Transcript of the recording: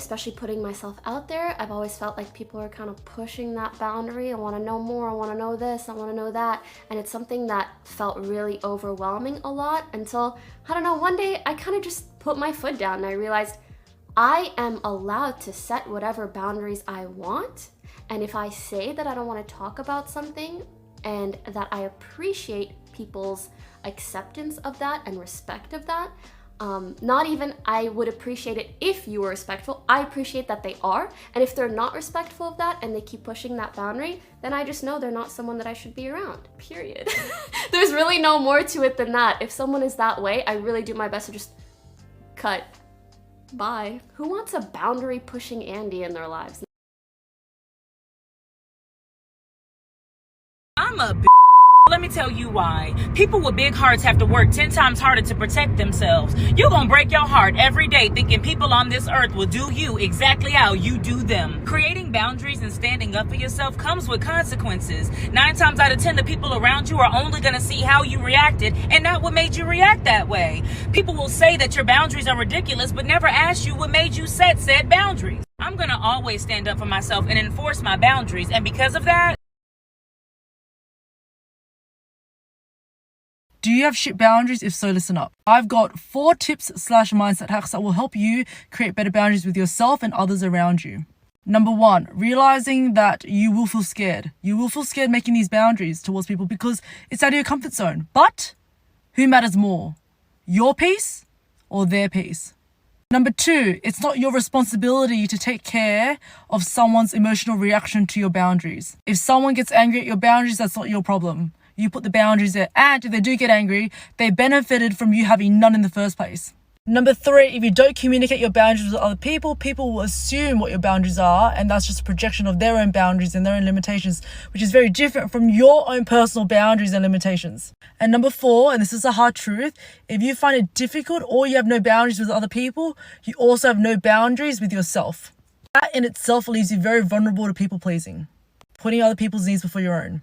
Especially putting myself out there, I've always felt like people are kind of pushing that boundary. I want to know more, I want to know this, I want to know that. And it's something that felt really overwhelming a lot until, I don't know, one day I kind of just put my foot down and I realized I am allowed to set whatever boundaries I want. And if I say that I don't want to talk about something and that I appreciate people's acceptance of that and respect of that, not even I would appreciate it if you were respectful, I appreciate that they are. And if they're not respectful of that and they keep pushing that boundary, then I just know they're not someone that I should be around, period. There's really no more to it than that. If someone is that way, I really do my best to just cut. Bye. Who wants a boundary pushing Andy in their lives? I'm a Let me tell you why. People with big hearts have to work 10 times harder to protect themselves. You're gonna break your heart every day thinking people on this earth will do you exactly how you do them. Creating boundaries and standing up for yourself comes with consequences. 9 times out of 10, the people around you are only gonna see how you reacted and not what made you react that way. People will say that your boundaries are ridiculous, but never ask you what made you set said boundaries. I'm gonna always stand up for myself and enforce my boundaries, and because of that, do you have shit boundaries? If so, listen up. I've got 4 tips/mindset hacks that will help you create better boundaries with yourself and others around you. Number 1, realizing that you will feel scared. You will feel scared making these boundaries towards people because it's out of your comfort zone. But who matters more? Your peace or their peace? Number 2, it's not your responsibility to take care of someone's emotional reaction to your boundaries. If someone gets angry at your boundaries, that's not your problem. You put the boundaries there, and if they do get angry, they benefited from you having none in the first place. Number 3, if you don't communicate your boundaries with other people, people will assume what your boundaries are, and that's just a projection of their own boundaries and their own limitations, which is very different from your own personal boundaries and limitations. And number 4, and this is a hard truth, if you find it difficult or you have no boundaries with other people, you also have no boundaries with yourself. That in itself leaves you very vulnerable to people pleasing, putting other people's needs before your own.